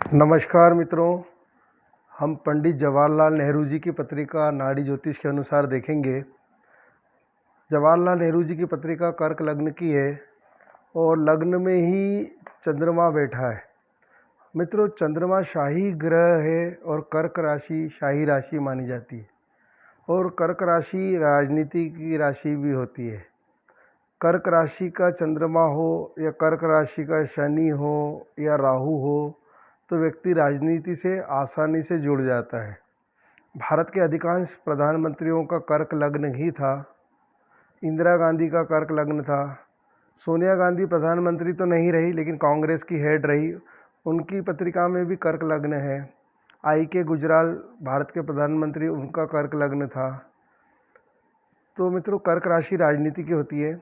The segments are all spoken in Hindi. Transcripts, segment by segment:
नमस्कार मित्रों, हम पंडित जवाहरलाल नेहरू जी की पत्रिका नाड़ी ज्योतिष के अनुसार देखेंगे। जवाहरलाल नेहरू जी की पत्रिका कर्क लग्न की है और लग्न में ही चंद्रमा बैठा है। मित्रों, चंद्रमा शाही ग्रह है और कर्क राशि शाही राशि मानी जाती है और कर्क राशि राजनीति की राशि भी होती है। कर्क राशि का चंद्रमा हो या कर्क राशि का शनि हो या राहु हो तो व्यक्ति राजनीति से आसानी से जुड़ जाता है। भारत के अधिकांश प्रधानमंत्रियों का कर्क लग्न ही था। इंदिरा गांधी का कर्क लग्न था। सोनिया गांधी प्रधानमंत्री तो नहीं रही लेकिन कांग्रेस की हेड रही, उनकी पत्रिका में भी कर्क लग्न है। के गुजराल भारत के प्रधानमंत्री, उनका कर्क लग्न था। तो मित्रों, कर्क राशि राजनीति की होती है।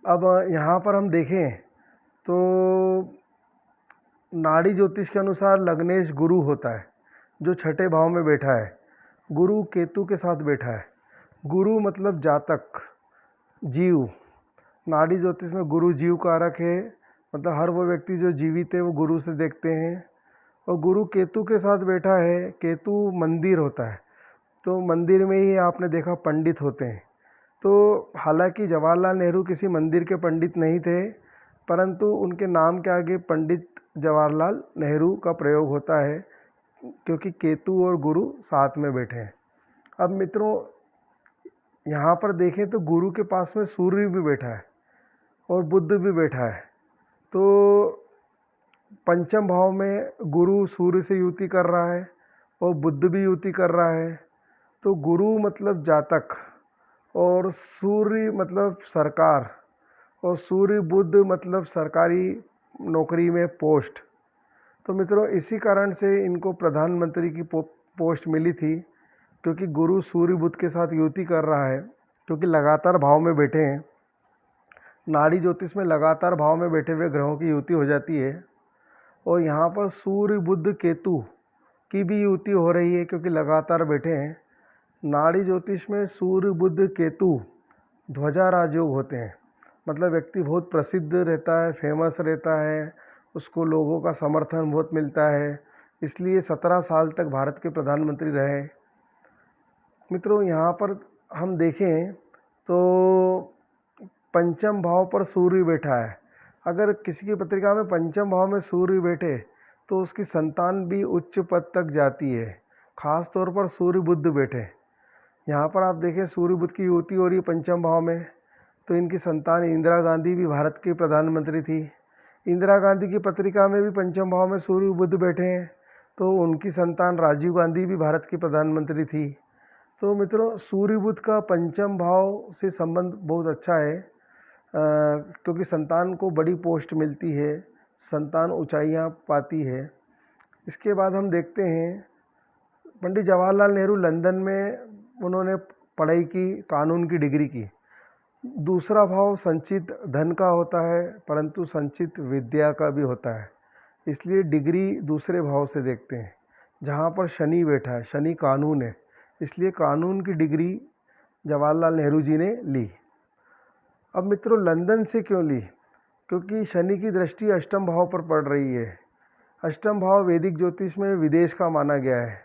अब यहाँ पर हम देखें तो नाड़ी ज्योतिष के अनुसार लग्नेश गुरु होता है जो छठे भाव में बैठा है। गुरु केतु के साथ बैठा है। गुरु मतलब जातक, जीव। नाड़ी ज्योतिष में गुरु जीव कारक है, मतलब हर वो व्यक्ति जो जीवित है वो गुरु से देखते हैं। और गुरु केतु के साथ बैठा है। केतु मंदिर होता है, तो मंदिर में ही आपने देखा पंडित होते हैं। तो हालांकि जवाहरलाल नेहरू किसी मंदिर के पंडित नहीं थे, परंतु उनके नाम के आगे पंडित जवाहरलाल नेहरू का प्रयोग होता है क्योंकि केतु और गुरु साथ में बैठे हैं। अब मित्रों, यहाँ पर देखें तो गुरु के पास में सूर्य भी बैठा है और बुध भी बैठा है। तो पंचम भाव में गुरु सूर्य से युति कर रहा है और बुध भी युति कर रहा है। तो गुरु मतलब जातक और सूर्य मतलब सरकार और सूर्य बुध मतलब सरकारी नौकरी में पोस्ट। तो मित्रों, इसी कारण से इनको प्रधानमंत्री की पोस्ट मिली थी क्योंकि गुरु सूर्य बुध के साथ युति कर रहा है, क्योंकि लगातार भाव में बैठे हैं। नाड़ी ज्योतिष में लगातार भाव में बैठे हुए ग्रहों की युति हो जाती है और यहाँ पर सूर्य बुध केतु की भी युति हो रही है क्योंकि लगातार बैठे हैं। नाड़ी ज्योतिष में सूर्य बुध केतु ध्वजा राजयोग होते हैं, मतलब व्यक्ति बहुत प्रसिद्ध रहता है, फेमस रहता है, उसको लोगों का समर्थन बहुत मिलता है, इसलिए 17 साल तक भारत के प्रधानमंत्री रहे। मित्रों, यहाँ पर हम देखें तो पंचम भाव पर सूर्य बैठा है। अगर किसी की पत्रिका में पंचम भाव में सूर्य बैठे तो उसकी संतान भी उच्च पद तक जाती है, खास तौर पर सूर्य बुध बैठे। यहाँ पर आप देखें सूर्य बुध की युति हो रही है पंचम भाव में, तो इनकी संतान इंदिरा गांधी भी भारत की प्रधानमंत्री थी। इंदिरा गांधी की पत्रिका में भी पंचम भाव में सूर्य बुध बैठे हैं, तो उनकी संतान राजीव गांधी भी भारत की प्रधानमंत्री थी। तो मित्रों, सूर्य बुध का पंचम भाव से संबंध बहुत अच्छा है क्योंकि संतान को बड़ी पोस्ट मिलती है, संतान ऊंचाइयां पाती है। इसके बाद हम देखते हैं पंडित जवाहरलाल नेहरू लंदन में उन्होंने पढ़ाई की, कानून की डिग्री की। दूसरा भाव संचित धन का होता है परंतु संचित विद्या का भी होता है, इसलिए डिग्री दूसरे भाव से देखते हैं। जहाँ पर शनि बैठा है, शनि कानून है, इसलिए कानून की डिग्री जवाहरलाल नेहरू जी ने ली। अब मित्रों, लंदन से क्यों ली? क्योंकि शनि की दृष्टि अष्टम भाव पर पड़ रही है। अष्टम भाव वैदिक ज्योतिष में विदेश का माना गया है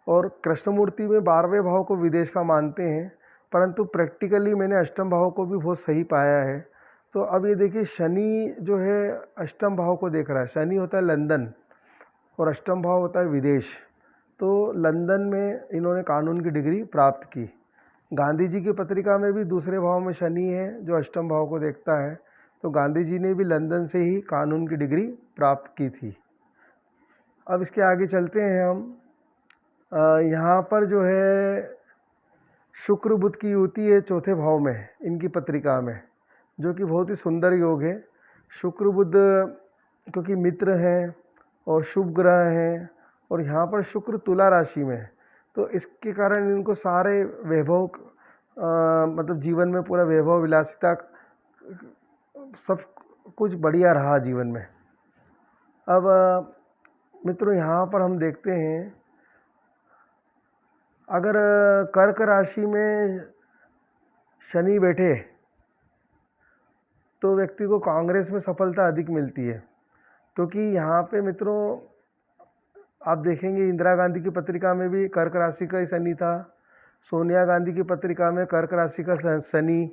और कृष्णमूर्ति में 12वें भाव को विदेश का मानते हैं, परंतु प्रैक्टिकली मैंने अष्टम भाव को भी बहुत सही पाया है। तो अब ये देखिए, शनि जो है अष्टम भाव को देख रहा है। शनि होता है लंदन और अष्टम भाव होता है विदेश। तो लंदन में इन्होंने कानून की डिग्री प्राप्त की। गांधी जी की पत्रिका में भी दूसरे भाव में शनि है जो अष्टम भाव को देखता है, तो गांधी जी ने भी लंदन से ही कानून की डिग्री प्राप्त की थी। अब इसके आगे चलते हैं हम। यहाँ पर जो है शुक्र बुध की युति है चौथे भाव में इनकी पत्रिका में, जो कि बहुत ही सुंदर योग है। शुक्र बुध क्योंकि मित्र हैं और शुभ ग्रह हैं और यहाँ पर शुक्र तुला राशि में, तो इसके कारण इनको सारे वैभव मतलब जीवन में पूरा वैभव विलासिता सब कुछ बढ़िया रहा जीवन में। अब मित्रों, यहाँ पर हम देखते हैं अगर कर्क राशि में शनि बैठे तो व्यक्ति को कांग्रेस में सफलता अधिक मिलती है, क्योंकि यहाँ पे मित्रों आप देखेंगे इंदिरा गांधी की पत्रिका में भी कर्क राशि का ही शनि था, सोनिया गांधी की पत्रिका में कर्क राशि का शनि,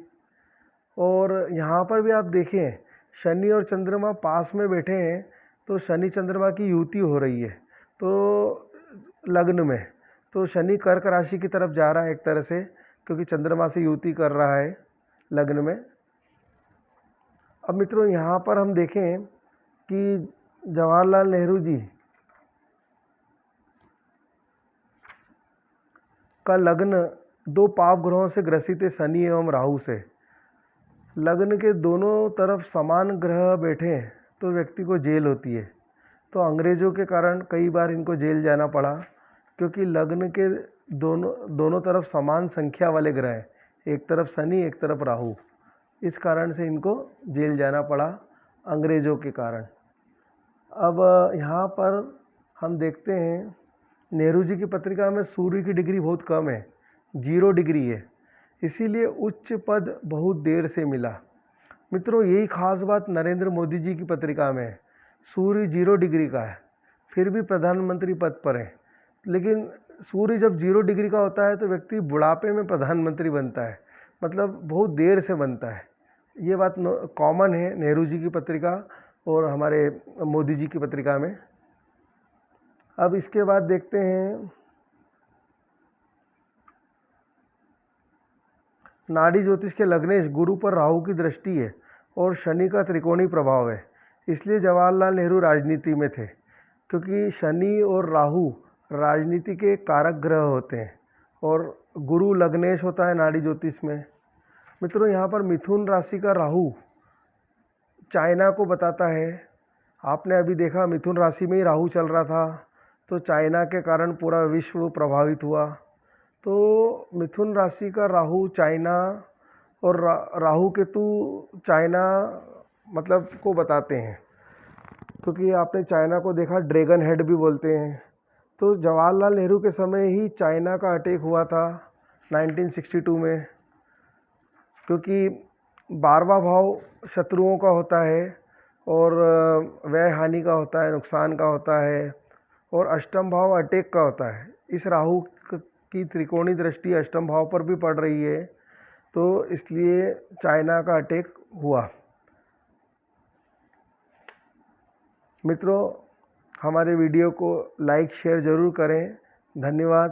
और यहाँ पर भी आप देखें शनि और चंद्रमा पास में बैठे हैं, तो शनि चंद्रमा की युति हो रही है तो लग्न में, तो शनि कर्क राशि की तरफ जा रहा है एक तरह से, क्योंकि चंद्रमा से युति कर रहा है लग्न में। अब मित्रों यहाँ पर हम देखें कि जवाहरलाल नेहरू जी का लग्न दो पाप ग्रहों से ग्रसित है, शनि एवं राहु से। लग्न के दोनों तरफ समान ग्रह बैठे हैं तो व्यक्ति को जेल होती है, तो अंग्रेज़ों के कारण कई बार इनको जेल जाना पड़ा, क्योंकि लग्न के दोनों तरफ समान संख्या वाले ग्रह हैं, एक तरफ शनि एक तरफ राहु, इस कारण से इनको जेल जाना पड़ा अंग्रेज़ों के कारण। अब यहाँ पर हम देखते हैं नेहरू जी की पत्रिका में सूर्य की डिग्री बहुत कम है, 0 डिग्री है, इसीलिए उच्च पद बहुत देर से मिला। मित्रों यही खास बात नरेंद्र मोदी जी की पत्रिका में है, सूर्य 0 डिग्री का है फिर भी प्रधानमंत्री पद पर है, लेकिन सूर्य जब 0 डिग्री का होता है तो व्यक्ति बुढ़ापे में प्रधानमंत्री बनता है, मतलब बहुत देर से बनता है। ये बात कॉमन है नेहरू जी की पत्रिका और हमारे मोदी जी की पत्रिका में। अब इसके बाद देखते हैं नाड़ी ज्योतिष के लग्नेश गुरु पर राहु की दृष्टि है और शनि का त्रिकोणीय प्रभाव है, इसलिए जवाहरलाल नेहरू राजनीति में थे, क्योंकि शनि और राहु राजनीति के कारक ग्रह होते हैं और गुरु लग्नेश होता है नाड़ी ज्योतिष में। मित्रों यहाँ पर मिथुन राशि का राहु चाइना को बताता है, आपने अभी देखा मिथुन राशि में ही राहु चल रहा था, तो चाइना के कारण पूरा विश्व प्रभावित हुआ। तो मिथुन राशि का राहु चाइना और राहु केतु चाइना मतलब को बताते हैं, क्योंकि आपने चाइना को देखा ड्रैगन हेड भी बोलते हैं। तो जवाहरलाल नेहरू के समय ही चाइना का अटैक हुआ था 1962 में, क्योंकि 12वां भाव शत्रुओं का होता है और व्यय हानि का होता है, नुकसान का होता है, और अष्टम भाव अटैक का होता है। इस राहु की त्रिकोणीय दृष्टि अष्टम भाव पर भी पड़ रही है, तो इसलिए चाइना का अटैक हुआ। मित्रों हमारे वीडियो को लाइक शेयर ज़रूर करें। धन्यवाद।